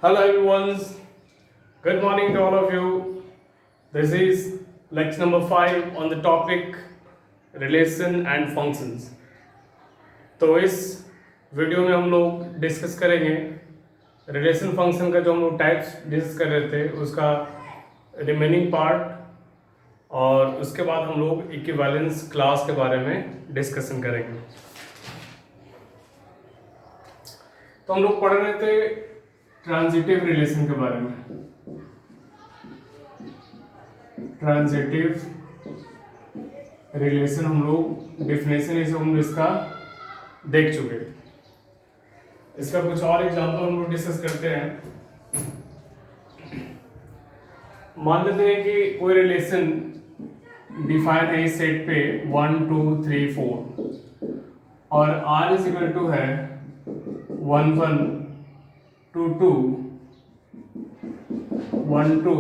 Hello everyone, good morning to all of you. This is lecture number 5 on the topic relation and functions. तो इस video में हम लोग discuss करेंगे relation function का जो हम लोग टाइप्स डिस्कस कर रहे थे उसका रिमेनिंग पार्ट, और उसके बाद हम लोग इक्विवेलेंस क्लास के बारे में डिस्कशन करेंगे। तो हम लोग पढ़ रहे थे ट्रांजिटिव रिलेशन के बारे में। ट्रांजिटिव रिलेशन हम लोग डेफिनेशन इसे हम इसका देख चुके थे। इसका कुछ और एग्जांपल हम लोग डिस्कस करते हैं। मान लेते हैं कि कोई रिलेशन डिफाइन है इस सेट पे 1 2 3 4 और R इज इक्वल टू है 1 1 2 2 1 2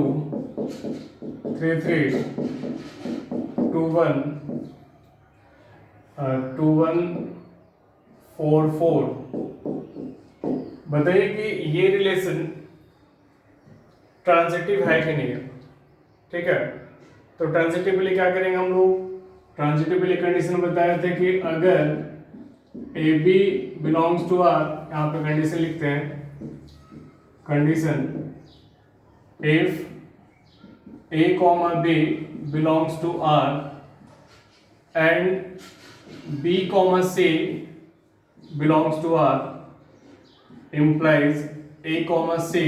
3 3 2 1 2 1 4 4। बताइए कि ये रिलेशन ट्रांजिटिव है कि नहीं है। ठीक है, तो ट्रांजिटिवली क्या करेंगे हम लोग। ट्रांजिटिवली कंडीशन बताए थे कि अगर A B belongs to R, यहाँ पे कंडीशन लिखते हैं, condition if A comma B belongs to R and B comma C belongs to R implies a comma c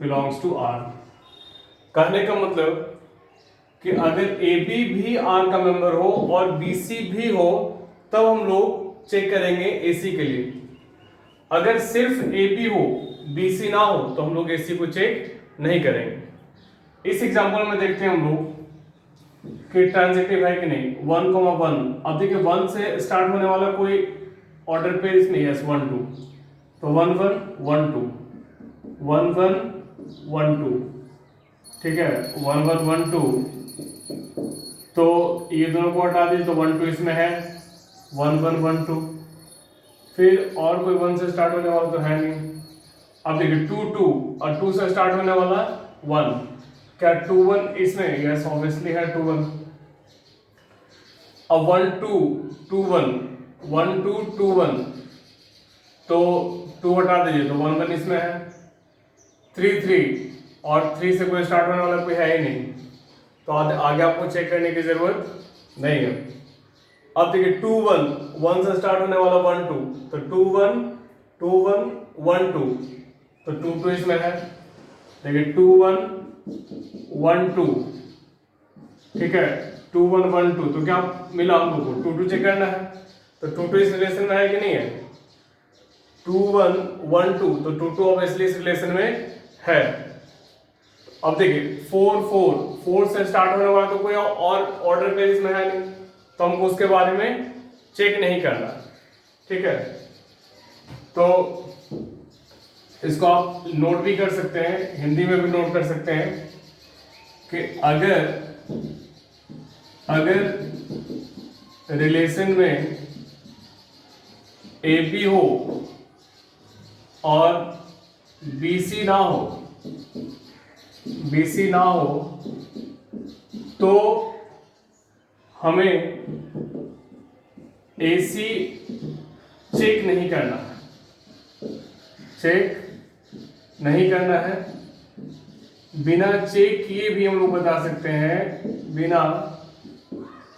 belongs to r। कहने का मतलब कि अगर ए बी भी आर का मेंबर हो और बी सी भी हो तब हम लोग चेक करेंगे ए सी के लिए। अगर सिर्फ ए बी हो बी सी ना हो तो हम लोग ए सी को चेक नहीं करेंगे। इस एग्जांपल में देखते हैं हम लोग कि ट्रांजिटिव है कि नहीं। 1 1। अब देखिए 1 से स्टार्ट होने वाला कोई ऑर्डर पेज नहीं है, 1 2, तो 1 1 1 2 1 1 1 2। ठीक है, 1 1 1 2, तो ये दोनों को हटा दी तो 1 2 इसमें है, 1 1 1 2। फिर और कोई 1 से स्टार्ट होने वाला तो है नहीं। अब देखिए 2 2 और 2 से स्टार्ट होने वाला 1, क्या 2 1 इसमें? यस ऑब्वियसली है 2 1। अब 1 2 2 1 1 2 2 1, तो 2 हटा दीजिए तो 1 1 इसमें है। 3 3 और 3 से कोई स्टार्ट होने वाला कोई है ही नहीं, तो आगे आपको चेक करने की जरूरत नहीं है। अब देखिए 2 1 1 से स्टार्ट होने वाला 1 2, तो 2 1 2 1 1 2, तो 2 2 इसमें है। देखिए 2 1 1 2। ठीक है, 2 1 1 2, तो क्या मिला हम लोग को? 2 2 चेक करना है, तो 2 2 इस रिलेशन में है कि नहीं है? 2 1 1 2, तो 2 2 ऑब्वियसली इस रिलेशन में है। अब देखिए 4 4 4 से स्टार्ट होने वाला तो कोई और ऑर्डर पेज में है नहीं, तो हमको उसके बारे में चेक नहीं करना। ठीक है, तो इसको आप नोट भी कर सकते हैं, हिंदी में भी नोट कर सकते हैं कि अगर रिलेशन में ए बी हो और BC ना हो तो हमें AC चेक नहीं करना है। बिना चेक किए भी हम लोग बता सकते हैं, बिना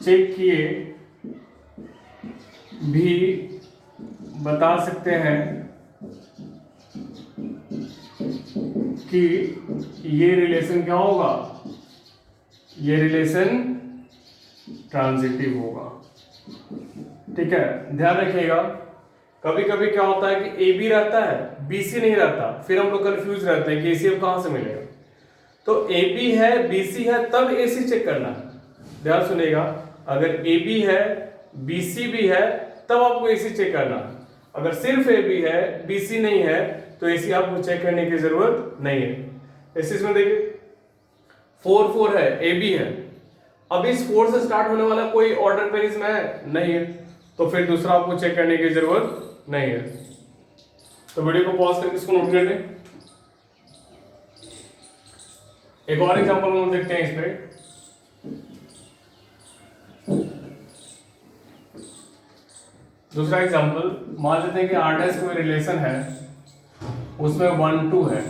चेक किए भी बता सकते हैं कि ये रिलेशन क्या होगा, ये रिलेशन ट्रांजिटिव होगा। ठीक है, ध्यान रखिएगा। कभी कभी क्या होता है कि ए बी रहता है बी सी नहीं रहता, फिर हम लोग कंफ्यूज रहते हैं कि ए सी अब कहां से मिलेगा। तो ए बी है बी सी है तब ए सी चेक करना है। ध्यान सुनिएगा, अगर ए बी है बी सी भी है तब आपको ए सी चेक करना है। अगर सिर्फ ए बी है बी सी नहीं है तो ए सी आपको चेक करने की जरूरत नहीं है। इसमें देखिए 4 4 है, ए बी है, अब इस 4 से स्टार्ट होने वाला कोई ऑर्डर पेज में है नहीं है, तो फिर दूसरा आपको चेक करने की जरूरत नहीं है। तो वीडियो को पॉज करके इसको नोट कर लें। एक और एग्जांपल हम लोग देखते हैं इस पे। दूसरा एग्जांपल, मान लेते हैं कि R डैश कोई रिलेशन है, उसमें 1 2 है,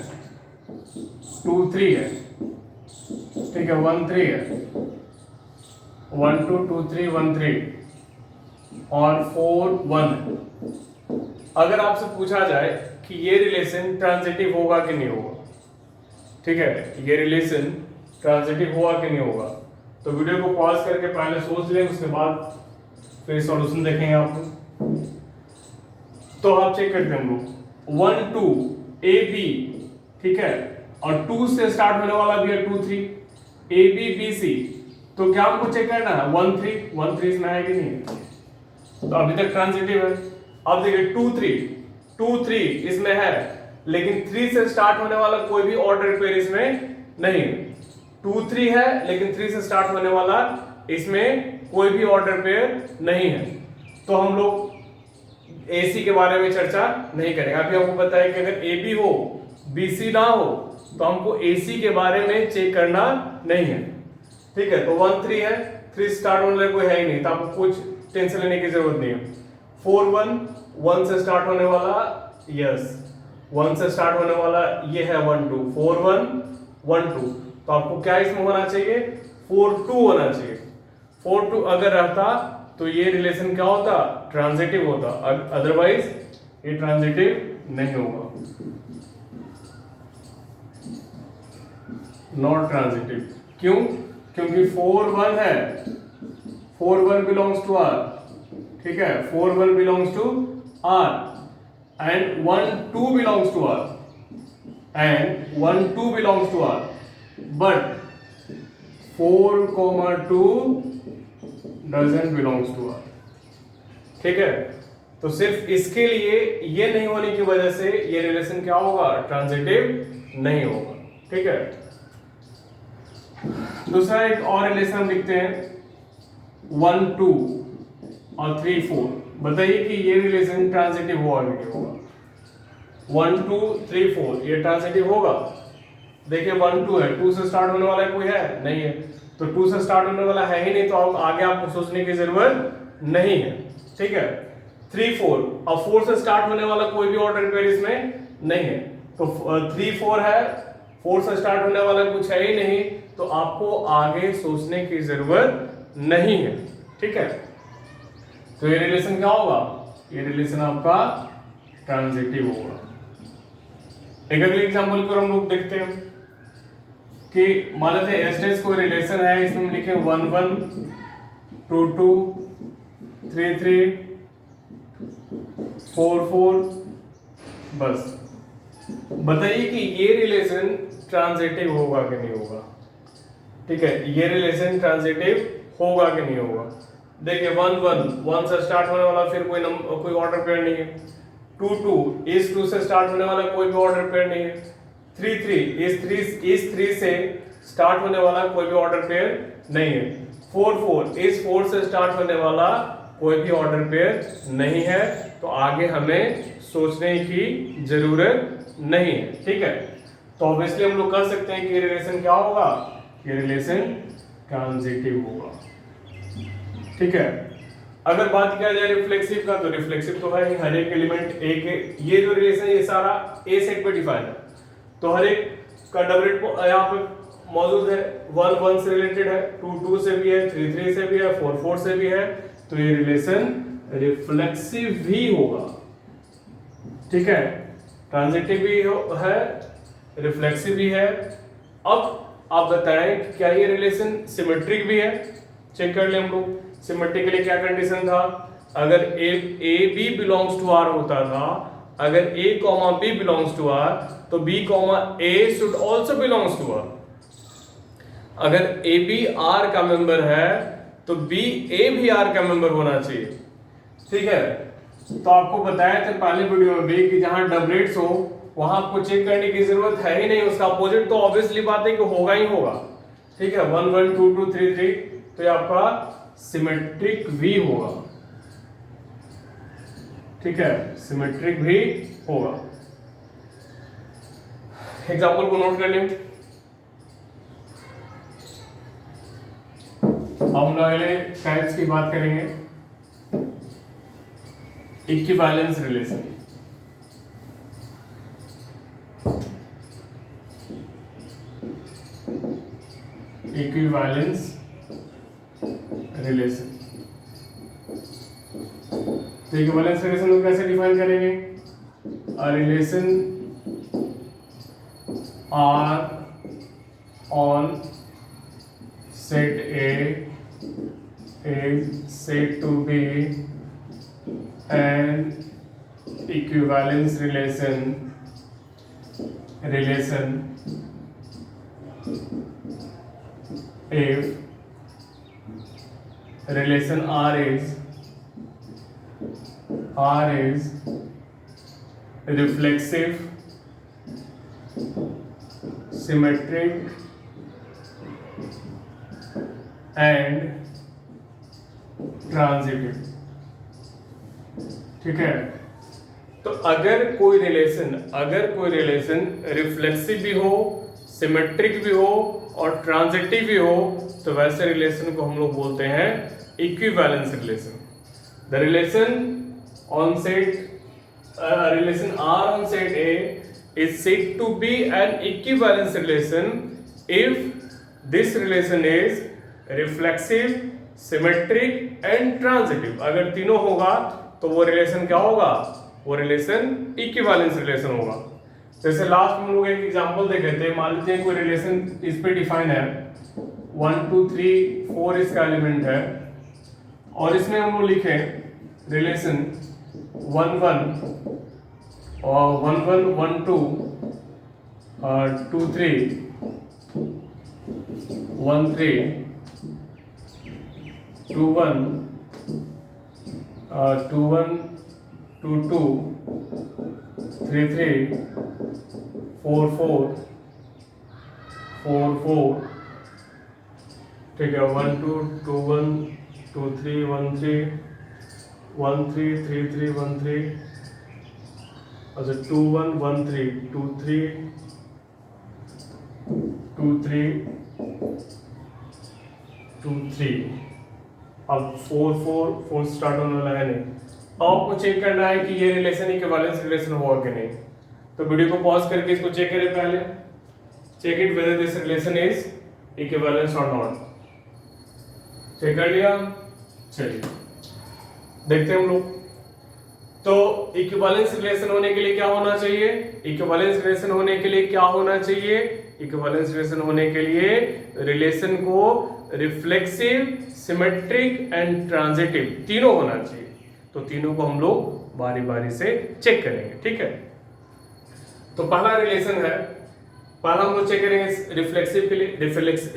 2 3 है, ठीक है, 1 3 है, 1 2 2 3 1 3 और 4 1 है। अगर आपसे पूछा जाए कि ये रिलेशन ट्रांजिटिव होगा कि नहीं होगा, ठीक है, ये रिलेशन ट्रांजिटिव होगा कि नहीं होगा, तो वीडियो को पॉज करके पहले सोच लें, उसके बाद फिर सॉल्यूशन देखेंगे आपको। तो आप चेक करते हैं हम लोग 1 2 ए बी, ठीक है, और 2 से स्टार्ट होने वाला भी है 2 3 ए बी बी सी, तो क्या हमको चेक करना है 1 3 इसमें है कि नहीं है, तो अभी तक ट्रांजिटिव है। अब देखिए 2 3 इसमें है, लेकिन 3 से स्टार्ट होने वाला कोई भी ऑर्डर पेयर इसमें नहीं है। 2 3 है लेकिन 3 से स्टार्ट होने वाला इसमें कोई भी ऑर्डर पेयर नहीं है, तो हम लोग AC के बारे में चर्चा नहीं करेंगे। अभी आपको पता है कि अगर AB हो BC ना हो तो हमको AC के बारे में चेक करना नहीं है, ठीक है। तो 1 3 है, 3 स्टार्ट होने कोई है ही नहीं, तो आपको कुछ टेंशन लेने की जरूरत नहीं है। 4 1 से स्टार्ट होने वाला, यस 1 से स्टार्ट होने वाला ये है 1 2 4 1 2, तो आपको क्या इसमें होना चाहिए 4 2 होना चाहिए। 4 2 अगर रहता तो ये रिलेशन क्या होता, ट्रांजिटिव होता, अदरवाइज ये ट्रांजिटिव नहीं होगा, नॉट ट्रांजिटिव। क्यों? क्योंकि 4 1 है, 4 1 बिलोंग्स टू R, ठीक है, 4 1 belongs to R and 1 2 belongs to R and 1 2 belongs to R, but 4 2 doesn't belongs to R, ठीक है। तो सिर्फ इसके लिए ये नहीं होने की वजह से ये रिलेशन क्या होगा, ट्रांजिटिव नहीं होगा, ठीक है। दूसरा एक और रिलेशन हम लिखते हैं 1 2 और 3 4, बताइए कि ये रिलेशन ट्रांजिटिव होगा कि नहीं होगा। 1 2 3 4 ये ट्रांजिटिव होगा। देखिए 1 2 है, 2 से स्टार्ट होने वाला कोई है नहीं है, तो 2 से स्टार्ट होने वाला है ही नहीं, तो आगे आपको सोचने की जरूरत नहीं है, ठीक है। 3 4, अब 4 से स्टार्ट होने वाला कोई भी ऑर्डर पेयर इसमें नहीं है, तो 3 4 है, 4 से स्टार्ट होने वाला कुछ है ही नहीं, तो आपको आगे सोचने की जरूरत नहीं है, ठीक है। तो ये रिलेशन क्या होगा, ये रिलेशन आपका ट्रांजिटिव होगा। एक अगले एग्जांपल पर हम लोग देखते हैं कि मान लेते हैं एस कोई रिलेशन है, इसमें हम लिखे 1 1 2 2 3 3 4 4, बस बताइए कि ये रिलेशन ट्रांजिटिव होगा कि नहीं होगा, ठीक है। ये रिलेशन ट्रांजिटिव होगा कि नहीं होगा। देखिए 1 1 से स्टार्ट होने वाला फिर कोई ऑर्डर पेयर नहीं है। 2 2 इस 2 से स्टार्ट होने वाला कोई भी ऑर्डर पेयर नहीं है। 3 3 इस 3 से स्टार्ट होने वाला कोई भी ऑर्डर पेयर नहीं है। 4 4 इस 4 से स्टार्ट होने वाला कोई भी ऑर्डर पेयर नहीं है, तो आगे हमें सोचने की जरूरत नहीं है, ठीक है। तो ऑब्वियसली हम लोग कह सकते हैं कि रिलेशन क्या होगा, ये रिलेशन ट्रांजिटिव होगा, ठीक है। अगर बात किया जाए रिफ्लेक्सिव का, तो रिफ्लेक्सिव तो है हर एक एलिमेंट ए के, ये जो रिलेशन ये सारा ए सेट पे डिफाइन है, तो हर एक का डबलेट यहाँ पे मौजूद है। 1 1 से रिलेटेड है, 2 2 से भी है, 3 3 से भी है, 4 4 से भी है, तो ये रिलेशन रिफ्लेक्सिव भी होगा, ठीक है। ट्रांजिटिव भी है, रिफ्लेक्सिव भी है। अब आप बताएं कि क्या ये रिलेशन सिमेट्रिक भी है, चेक कर ले हम लोग। सिमेट्रिक के लिए क्या कंडीशन था, अगर A B belongs to R होता था, अगर A comma B belongs to R, तो B comma A should also belongs to R. अगर ए बी आर का मेंबर है तो बी ए भी आर का मेंबर होना चाहिए, ठीक है। तो आपको बताया था पहले वीडियो में भी कि जहां डबलेट्स हो वहां आपको चेक करने की जरूरत है ही नहीं, उसका अपोजिट तो ऑब्वियसली बात है कि होगा ही होगा, ठीक है। 1 1 2 2 3 3, तो ये आपका सिमेट्रिक भी होगा, ठीक है, सिमेट्रिक भी होगा। एग्जाम्पल को नोट कर लें। हम लोग अगले टाइप्स की बात करेंगे, इक्विवेलेंस रिलेशन। इक्विवेलेंस रिलेशन, तो इक्विवेलेंस रिलेशन को कैसे डिफाइन करेंगे? A relation R on set A is said to be an equivalence relation if relation R is reflexive, symmetric and transitive. ठीक है, तो अगर कोई रिलेशन रिफ्लेक्सिव भी हो, सिमेट्रिक भी हो और ट्रांजिटिव भी हो, तो वैसे रिलेशन को हम लोग बोलते हैं equivalence relation. The relation on set relation R on set A is said to be an equivalence relation if this relation is reflexive, symmetric and transitive. अगर तीनों होगा तो वो रिलेशन क्या होगा? वो रिलेशन इक्विवेलेंस रिलेशन होगा। जैसे लास्ट में हम लोग एक एग्जांपल देख लेते हैं। मान लीजिए कोई रिलेशन इस पे डिफाइन है, 1 2 3 4 इसका एलिमेंट है, और इसमें हम लोग लिखे रिलेशन 1 1 और 1 1 1 2 और 2 3 1 3 2 1 2 1 2 2 3 3 4 4 4 4। ठीक है, 1 2 2 1 2 3 1 3 1 3 3 3 1 3, अच्छा 2 1 1 3 2 3 2 3 2 3। अब 4 4 4 स्टार्ट होने वाला है नहीं। अब आपको चेक करना है कि ये रिलेशन इक्विवेलेंस रिलेशन हुआ कि नहीं। तो वीडियो को पॉज करके इसको चेक करें पहले। Check it whether this relation is equivalence और नॉट। चेक कर लिया? चलिए देखते हैं हम लोग। तो इक्विवेलेंस रिलेशन होने के लिए क्या होना चाहिए? इक्विवेलेंस रिलेशन होने के लिए क्या होना चाहिए? इक्विवेलेंस रिलेशन होने के लिए रिलेशन को रिफ्लेक्सिव, सिमेट्रिक एंड ट्रांजिटिव तीनों होना चाहिए। तो तीनों को हम लोग बारी बारी से चेक करेंगे। ठीक है, तो पहला रिलेशन है, पहला हम लोग चेक करेंगे रिफ्लेक्सिव के लिए।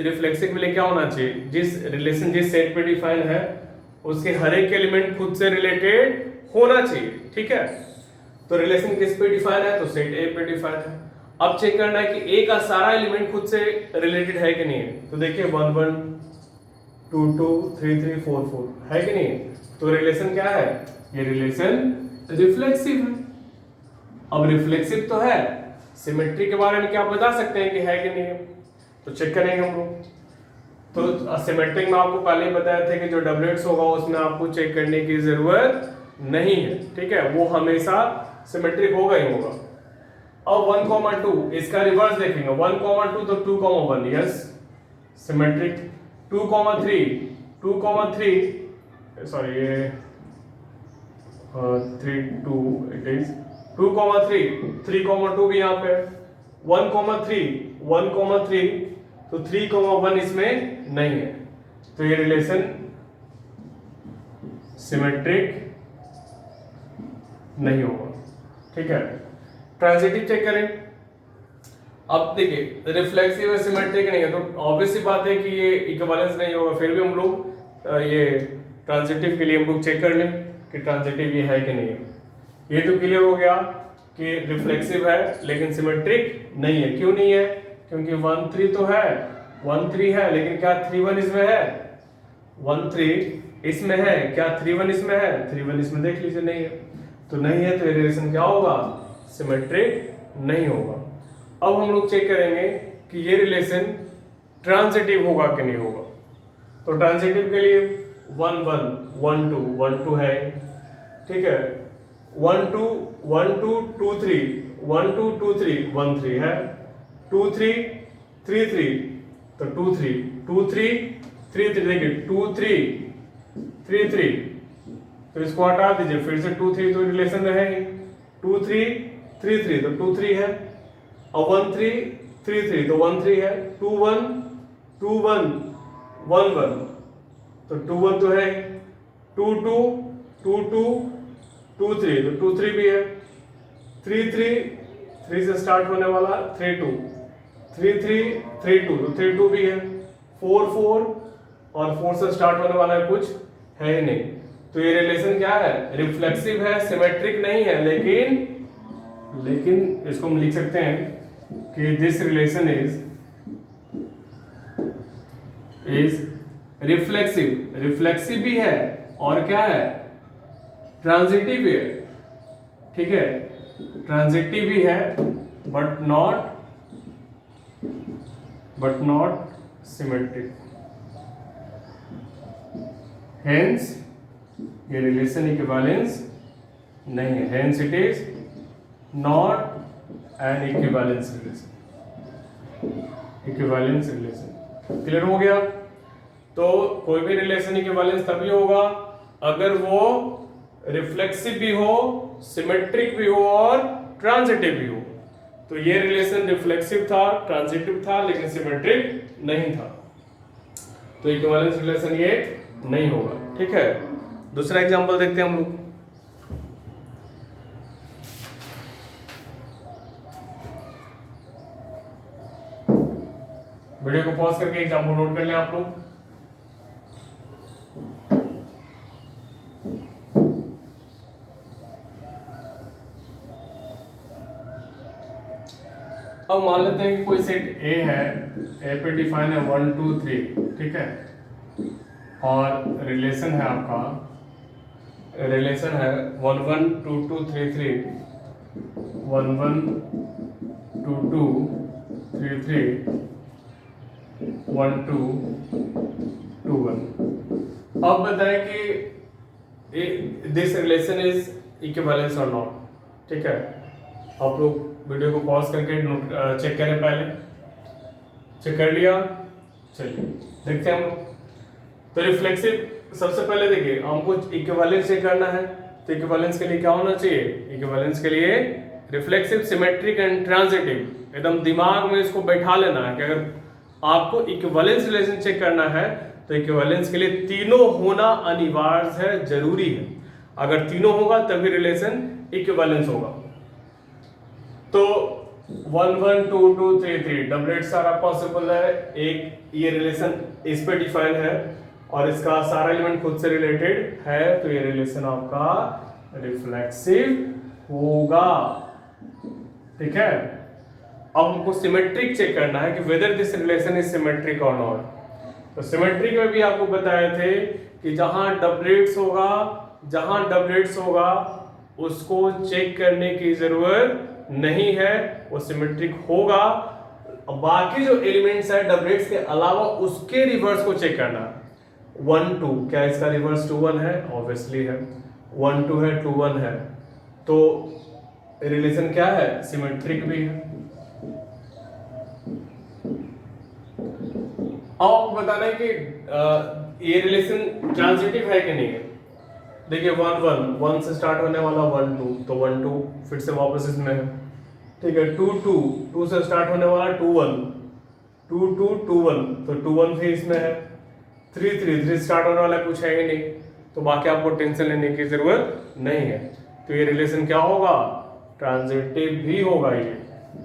रिफ्लेक्सिव के लिए क्या होना चाहिए? जिस रिलेशन जिस सेट पे डिफाइन है उसके हर एक एलिमेंट खुद से रिलेटेड होना चाहिए। ठीक है, तो रिलेशन किस पे डिफाइन है? तो सेट ए पे डिफाइन है। अब चेक करना है कि ए का सारा एलिमेंट खुद से रिलेटेड है कि नहीं है। तो देखिए 1 1 2 2 3 3 4 4 है कि नहीं? तो रिलेशन क्या है? ये रिलेशन रिफ्लेक्सिव है। अब रिफ्लेक्सिव तो है, सिमेट्री के बारे में क्या बता सकते हैं कि है कि नहीं है? तो चेक करेंगे हम लोग। तो सिमेट्रिक में आपको पहले ही बताया था कि जो डबलेट्स होगा उसमें आपको चेक करने की जरूरत नहीं है। ठीक है, वो हमेशा सिमेट्रिक होगा ही होगा। अब 1 2 इसका रिवर्स देखेंगे। 1 2 तो 2 1 यस सिमेट्रिक। 2 3 सॉरी ये 3 2 इट इज 2 3 3 2 भी यहाँ पे 1 3 तो 3 1 इसमें नहीं है। तो ये रिलेशन सिमेट्रिक नहीं होगा। ठीक है, ट्रांजिटिव चेक करें। अब देखिए रिफ्लेक्सिव और सिमेट्रिक नहीं है तो ऑब्वियस सी बात है कि ये इक्विवेलेंस नहीं होगा। फिर भी हम लोग ये ट्रांजिटिव के लिए हम लोग चेक कर लें कि ट्रांजिटिव ये है कि नहीं है। ये तो क्लियर हो गया कि रिफ्लेक्सिव है लेकिन सिमेट्रिक नहीं है। क्यों नहीं है? क्योंकि 1 3 तो है, 1 3 है, लेकिन क्या 3 1 इसमें है? 1 3 इसमें है, क्या 3 1 इसमें है? 3 1 इसमें देख लीजिए नहीं है। तो नहीं है, तो रिलेशन क्या होगा? सिमेट्रिक नहीं होगा। अब हम लोग चेक करेंगे कि ये रिलेशन ट्रांजिटिव होगा कि नहीं होगा। तो ट्रांजिटिव के लिए 1 1 1 2 1 2 है, ठीक है। 1 2 1 2 2 3 1 2 2 3 1 3 है, 2 3 3 3 तो 2 3 2 3 3 3 देखिए 2 3 3 3 तो इसको हटा दीजिए, फिर से 2 3 तो रिलेशन रहेगी, 2 3 3 3 तो 2 3 है, और 1 3 3 3 तो 1 3 है, 2 1 2 1 1 1 तो 2 1 तो है, 2 2 2 2 2 3 तो 2 3 भी है, 3 3 3 से स्टार्ट होने वाला 3 2 3 3 3 2 तो 3 2 भी है, 4 4 और 4 से स्टार्ट होने वाला है कुछ है ही नहीं। तो ये रिलेशन क्या है, रिफ्लेक्सिव है, सिमेट्रिक नहीं है, लेकिन इसको हम लिख सकते हैं कि दिस रिलेशन इज रिफ्लेक्सिव भी है और क्या है, ट्रांजिटिव भी है, ठीक है। ट्रांजिटिव भी है बट नॉट सिमेट्रिक, हेंस ये रिलेशन इक्विवेलेंस नहीं है, hence it is not an equivalence relation. Clear हो गया। तो कोई भी रिलेशन इक्विवेलेंस तभी होगा अगर वो रिफ्लेक्सिव भी हो, सिमेट्रिक भी हो और ट्रांजिटिव भी हो। तो ये रिलेशन रिफ्लेक्सिव था, ट्रांजिटिव था, लेकिन सिमेट्रिक नहीं था, तो इक्विवेलेंस रिलेशन ये नहीं होगा, ठीक है। दूसरा एग्जांपल देखते हैं हम लोग। वीडियो को पॉज करके एग्जांपल नोट कर लें आप लोग। अब मान लेते हैं कि कोई सेट A है, A पे डिफाइन है 1 2 3, ठीक है, और रिलेशन है आपका, रिलेशन है 1 1 2 2 3 3 1 1 2 2 3 3 1 2 2 1। अब बताएं कि दिस रिलेशन इज इक्विवेलेंस और नॉट, ठीक है। आप लोग वीडियो को पॉज करके चेक करें, पहले चेक कर लिया, चलिए देखते हैं हम लोग। तो रिफ्लेक्सिव सबसे पहले देखिए हमको इक्विवेलेंस चेक करना है, तो इक्विवेलेंस के लिए क्या होना चाहिए, इक्विवेलेंस के लिए रिफ्लेक्सिव, सिमेट्रिक एंड ट्रांजिटिव। एकदम दिमाग में इसको बैठा लेना है कि अगर आपको इक्विवेलेंस रिलेशन चेक करना है तो इक्विवेलेंस के लिए तीनों होना अनिवार्य है, जरूरी है। अगर तीनों होगा तभी रिलेशन इक्विवेलेंस होगा। तो 1 1 2 2 3 3 डबलेट सारा पॉसिबल है, एक ये रिलेशन इस पे डिफाइन है और इसका सारा एलिमेंट खुद से रिलेटेड है, तो ये रिलेशन आपका रिफ्लेक्सिव होगा, ठीक है। अब हमको सिमेट्रिक चेक करना है कि weather this relation is symmetric और नॉट। तो सिमेट्रिक में भी आपको बताए थे कि जहां डबलेट्स होगा उसको चेक करने की जरूरत नहीं है, वो सिमेट्रिक होगा। बाकी जो एलिमेंट्स है डबलेट्स के अलावा उसके रिवर्स को चेक करना है। 1 2 क्या इसका रिवर्स 2 1 है, ऑब्वियसली है। 1 2 है, 2 1 है, तो रिलेशन क्या है, सिमेट्रिक भी है। अब आपको बताना है कि ये रिलेशन ट्रांजिटिव है कि नहीं है। देखिए 1 1 1 से स्टार्ट होने वाला 1 2 तो 1 2 फिर से वापस इसमें है, ठीक है। 2 2 2 से स्टार्ट होने वाला 2 1 2 2 2 1 तो 2 1 भी इसमें है। 3 3 3 स्टार्ट होने वाला कुछ है ही नहीं, तो बाकी आपको टेंशन लेने की जरूरत नहीं है। तो ये रिलेशन क्या होगा, ट्रांजिटिव भी होगा। ये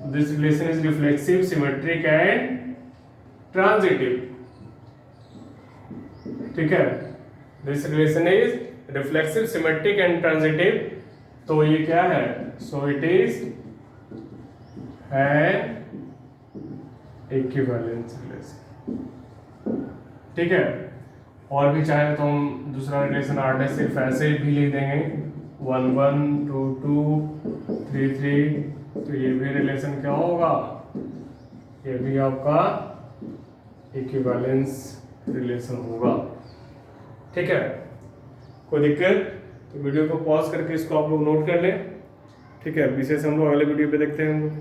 this relation is reflexive, symmetric and transitive, ठीक है। This relation is reflexive, symmetric and transitive. तो ये क्या है, so it is an equivalence relation, ठीक है। और भी चाहे तो हम दूसरा रिलेशन आर सिर्फ ऐसे भी लिख देंगे 1 1 2 2 3 3, तो ये भी रिलेशन क्या होगा, ये भी आपका इक्विवेलेंस रिलेशन होगा। ठीक है, कोई दिक्कत तो वीडियो को पॉज करके इसको आप लोग नोट कर लें। ठीक है, विशेष हम लोग अगले वीडियो पे देखते हैं हम लोग।